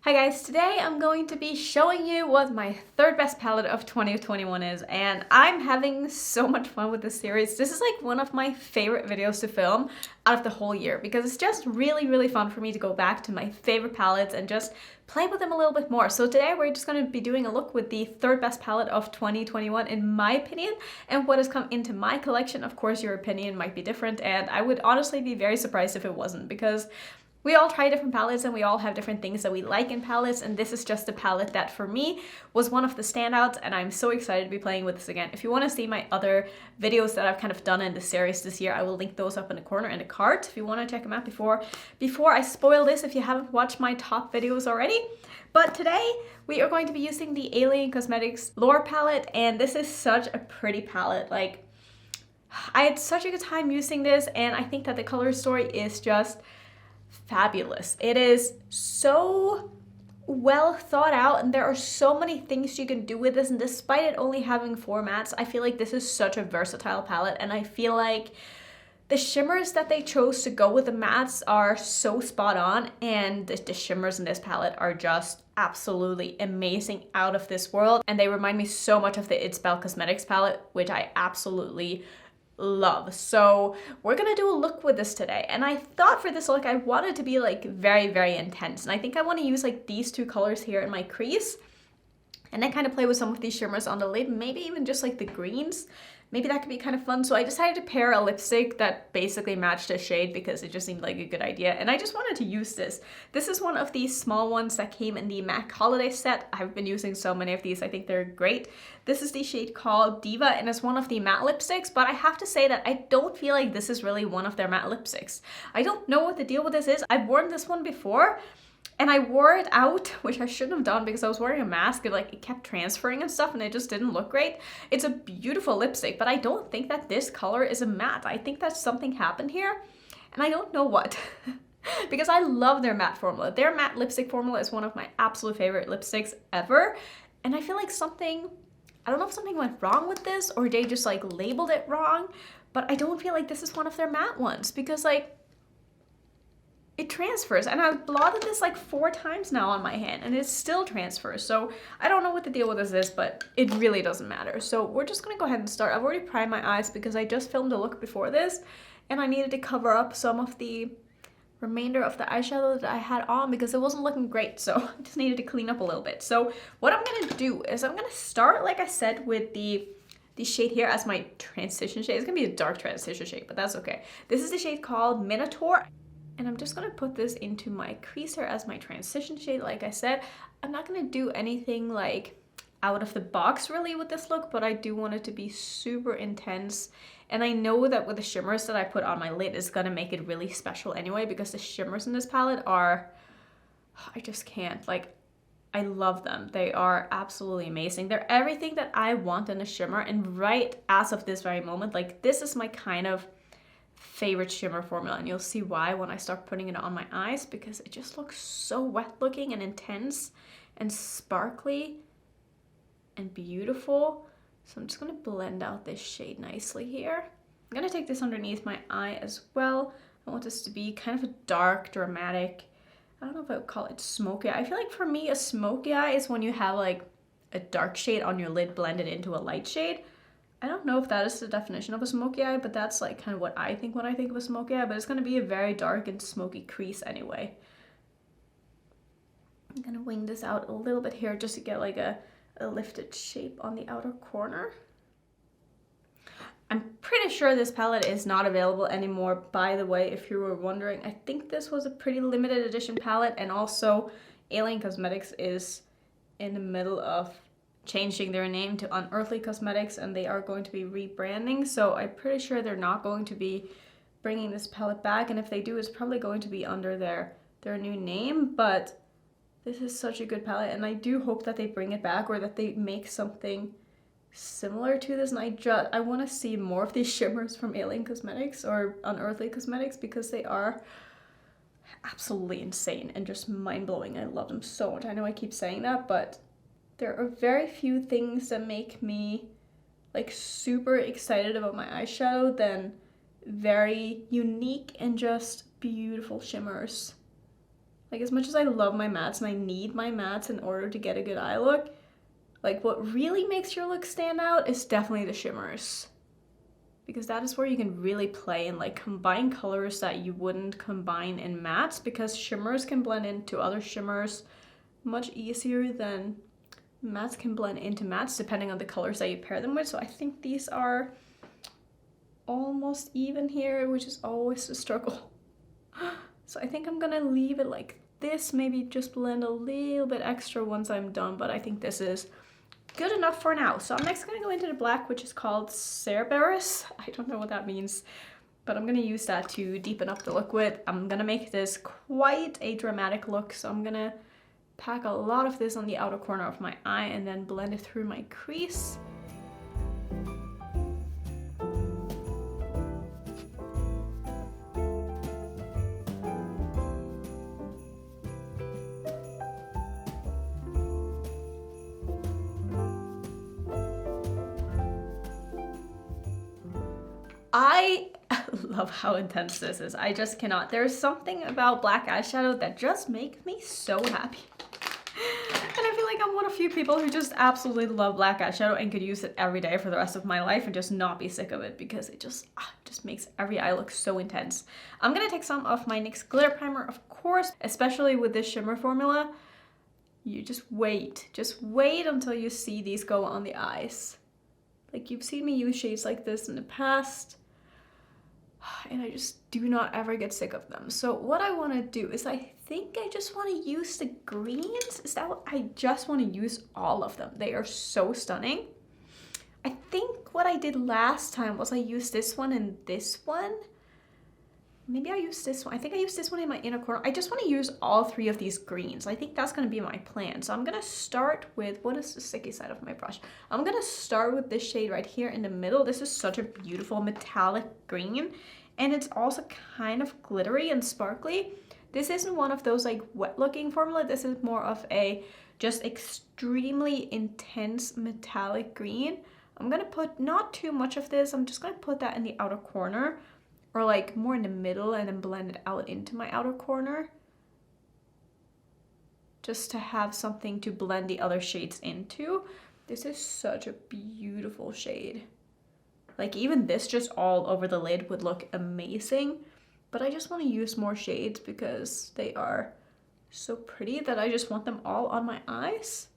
Hi guys, today I'm going to be showing you what my third best palette of 2021 is, and I'm having so much fun with this series. This is like one of my favorite videos to film out of the whole year because it's just really fun for me to go back to my favorite palettes and just play with them a little bit more. So today we're just going to be doing a look with the third best palette of 2021 in my opinion, and what has come into my collection. Of course your opinion might be different, and I would honestly be very surprised if it wasn't, because we all try different palettes and we all have different things that we like in palettes, and this is just a palette that for me was one of the standouts, and I'm so excited to be playing with this again. If you want to see my other videos that I've kind of done in the series this year, I will link those up in the corner in the card if you want to check them out before I spoil this, if you haven't watched my top videos already. But today we are going to be using the Alien Cosmetics Lore palette, and this is such a pretty palette. Like, I had such a good time using this, and I think that the color story is just fabulous. It is so well thought out, and there are so many things you can do with this, and despite it only having 4 mattes, I feel like this is such a versatile palette, and I feel like the shimmers that they chose to go with the mattes are so spot on, and the shimmers in this palette are just absolutely amazing, out of this world, and they remind me so much of the It's Belle Cosmetics palette, which I absolutely love. So we're gonna do a look with this today, and I thought for this look I wanted to be like very intense, and I think I want to use like these 2 colors here in my crease and then kind of play with some of these shimmers on the lid, maybe even just like the greens. Maybe that could be kind of fun. So I decided to pair a lipstick that basically matched a shade because it just seemed like a good idea, and I just wanted to use this. This is one of these small ones that came in the MAC holiday set. I've been using so many of these. I think they're great. This is the shade called Diva, and it's one of the matte lipsticks, but I have to say that I don't feel like this is really one of their matte lipsticks. I don't know what the deal with this is. I've worn this one before, and I wore it out, which I shouldn't have done because I was wearing a mask, and like it kept transferring and stuff, and it just didn't look great. It's a beautiful lipstick, but I don't think that this color is a matte. I think that something happened here, and I don't know what. Because I love their matte formula. Their matte lipstick formula is one of my absolute favorite lipsticks ever, and I feel like I don't know if something went wrong with this or they just like labeled it wrong, but I don't feel like this is one of their matte ones, because like it transfers, and I've blotted this like 4 times now on my hand and it still transfers. So I don't know what the deal with this is, but it really doesn't matter. So we're just gonna go ahead and start. I've already primed my eyes because I just filmed a look before this, and I needed to cover up some of the remainder of the eyeshadow that I had on because it wasn't looking great, so I just needed to clean up a little bit. So what I'm gonna do is I'm gonna start, like I said, with the shade here as my transition shade. It's gonna be a dark transition shade, but that's okay. This is the shade called Minotaur, and I'm just gonna put this into my creaser as my transition shade. Like I said, I'm not gonna do anything like out of the box really with this look, but I do want it to be super intense. And I know that with the shimmers that I put on my lid is gonna make it really special anyway, because the shimmers in this palette are, I just can't, like, I love them. They are absolutely amazing. They're everything that I want in a shimmer, and right as of this very moment, like this is my kind of favorite shimmer formula, and you'll see why when I start putting it on my eyes, because it just looks so wet looking and intense and sparkly and beautiful. So I'm just gonna blend out this shade nicely here. I'm gonna take this underneath my eye as well. I want this to be kind of a dark, dramatic, I don't know if I would call it smoky eye. I feel like for me a smoky eye is when you have like a dark shade on your lid blended into a light shade. I don't know if that is the definition of a smoky eye, but that's like kind of what I think when I think of a smoky eye, but it's gonna be a very dark and smoky crease anyway. I'm gonna wing this out a little bit here just to get like a lifted shape on the outer corner. I'm pretty sure this palette is not available anymore, by the way, if you were wondering. I think this was a pretty limited edition palette, and also Alien Cosmetics is in the middle of changing their name to Unearthly Cosmetics, and they are going to be rebranding, so I'm pretty sure they're not going to be bringing this palette back, and if they do, it's probably going to be under their new name. But this is such a good palette, and I do hope that they bring it back, or that they make something similar to this. And I want to see more of these shimmers from Alien Cosmetics or Unearthly Cosmetics, because they are absolutely insane and just mind-blowing. I love them so much. I know I keep saying that, but there are very few things that make me like super excited about my eyeshadow than very unique and just beautiful shimmers Like, as much as I love my mattes and I need my mattes in order to get a good eye look, like, what really makes your look stand out is definitely the shimmers. Because that is where you can really play and like combine colors that you wouldn't combine in mattes, because shimmers can blend into other shimmers much easier than mattes can blend into mattes depending on the colors that you pair them with. So I think these are almost even here, which is always a struggle. So I think I'm gonna leave it like this, maybe just blend a little bit extra once I'm done, but I think this is good enough for now. So I'm next gonna go into the black, which is called Cerberus. I don't know what that means, but I'm gonna use that to deepen up the look with. I'm gonna make this quite a dramatic look, so I'm gonna pack a lot of this on the outer corner of my eye and then blend it through my crease. I love how intense this is. I just cannot. There's something about black eyeshadow that just makes me so happy. And I feel like I'm one of few people who just absolutely love black eyeshadow and could use it every day for the rest of my life and just not be sick of it, because it just makes every eye look so intense. I'm gonna take some of my NYX glitter primer, of course, especially with this shimmer formula. You just wait until you see these go on the eyes. Like, you've seen me use shades like this in the past, and I just do not ever get sick of them. So what I want to do is, I think I just want to use the greens. Is that what I just want to use? All of them. They are so stunning. I think what I did last time was I used this one and this one. Maybe I used this one. I think I used this one in my inner corner. I just want to use all three of these greens. I think that's going to be my plan. So I'm going to start with, what is the sticky side of my brush? I'm going to start with this shade right here in the middle. This is such a beautiful metallic green, and it's also kind of glittery and sparkly. This isn't one of those like wet looking formula. This is more of a just extremely intense metallic green. I'm going to put not too much of this. I'm just going to put that in the outer corner, or like more in the middle, and then blend it out into my outer corner, just to have something to blend the other shades into. This is such a beautiful shade. Like, even this just all over the lid would look amazing, but I just want to use more shades because they are so pretty that I just want them all on my eyes.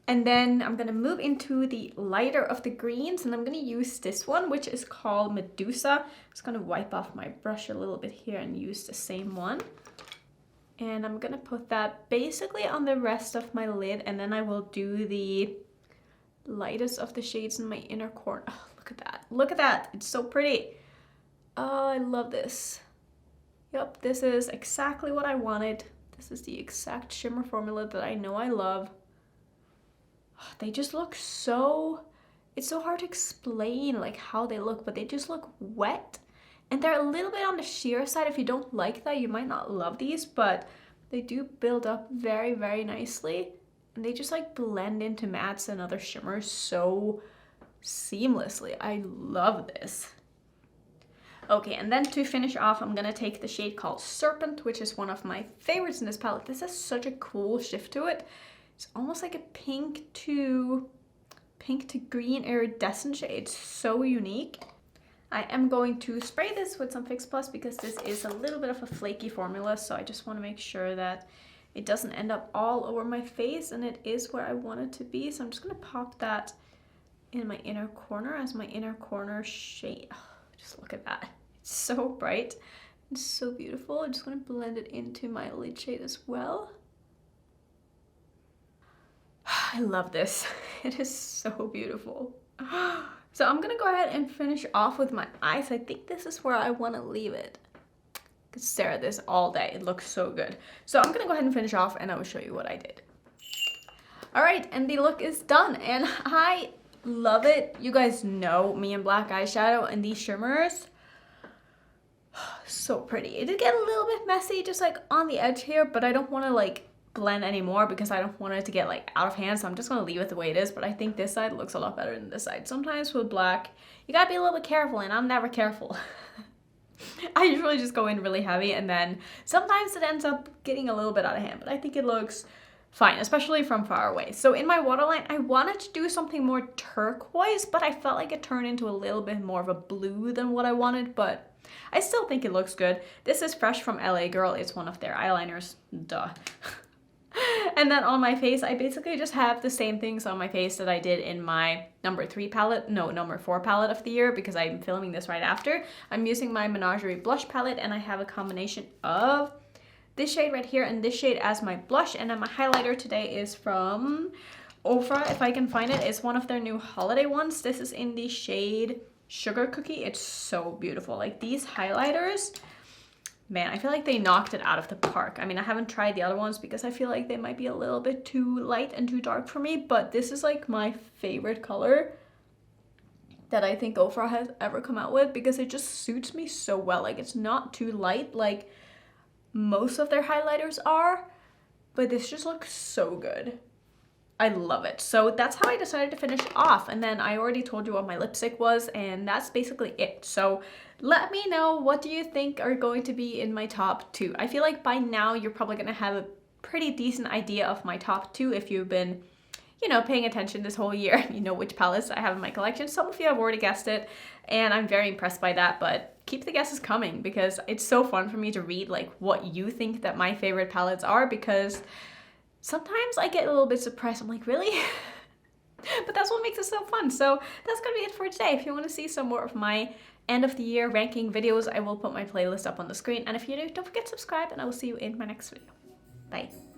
And then I'm gonna move into the lighter of the greens, and I'm gonna use this one, which is called Medusa. I'm just gonna wipe off my brush a little bit here and use the same one. And I'm gonna put that basically on the rest of my lid, and then I will do the lightest of the shades in my inner corner. Oh, look at that. Look at that. It's so pretty. Oh, I love this. Yep, this is exactly what I wanted. This is the exact shimmer formula that I know I love. They just look so, it's so hard to explain like how they look, but they just look wet, and they're a little bit on the sheer side. If you don't like that, you might not love these, but they do build up very, very nicely, and they just like blend into mattes and other shimmers so seamlessly. I love this. Okay, and then to finish off, I'm gonna take the shade called Serpent, which is one of my favorites in this palette. This has such a cool shift to it. It's almost like a pink to green iridescent shade. It's so unique. I am going to spray this with some Fix Plus because this is a little bit of a flaky formula, so I just want to make sure that it doesn't end up all over my face, and it is where I want it to be. So I'm just going to pop that in my inner corner as my inner corner shade. Oh, just look at that. It's so bright. It's so beautiful. I'm just going to blend it into my lid shade as well. I love this. It is so beautiful. So I'm gonna go ahead and finish off with my eyes. I think this is where I want to leave it. I could stare at this all day. It looks so good. So I'm gonna go ahead and finish off, and I will show you what I did. All right, and the look is done, and I love it. You guys know me and black eyeshadow and these shimmers. So pretty. It did get a little bit messy, just like on the edge here, but I don't want to like blend anymore because I don't want it to get like out of hand, so I'm just gonna leave it the way it is. But I think this side looks a lot better than this side. Sometimes with black you gotta be a little bit careful, and I'm never careful. I usually just go in really heavy and then sometimes it ends up getting a little bit out of hand, but I think it looks fine, especially from far away. So in my waterline, I wanted to do something more turquoise, but I felt like it turned into a little bit more of a blue than what I wanted, but I still think it looks good. This is fresh from LA Girl. It's one of their eyeliners. Duh. And then on my face, I basically just have the same things on my face that I did in my number 4 palette of the year, because I'm filming this right after. I'm using my Menagerie blush palette, and I have a combination of this shade right here and this shade as my blush. And then my highlighter today is from Rephr, if I can find it. It's one of their new holiday ones. This is in the shade Sugar Cookie. It's so beautiful. Like, these highlighters, man, I feel like they knocked it out of the park. I mean, I haven't tried the other ones because I feel like they might be a little bit too light and too dark for me, but this is like my favorite color that I think Rephr has ever come out with, because it just suits me so well. Like, it's not too light like most of their highlighters are, but this just looks so good. I love it. So that's how I decided to finish off. And then I already told you what my lipstick was, and that's basically it. So let me know, what do you think are going to be in my top 2? I feel like by now you're probably going to have a pretty decent idea of my top 2 if you've been, you know, paying attention this whole year. You know which palettes I have in my collection. Some of you have already guessed it, and I'm very impressed by that, but keep the guesses coming, because it's so fun for me to read like what you think that my favorite palettes are, because sometimes I get a little bit surprised. I'm like, really? But that's what makes it so fun. So that's gonna be it for today. If you want to see some more of my end of the year ranking videos, I will put my playlist up on the screen. And if you do, don't forget to subscribe, and I will see you in my next video. Bye.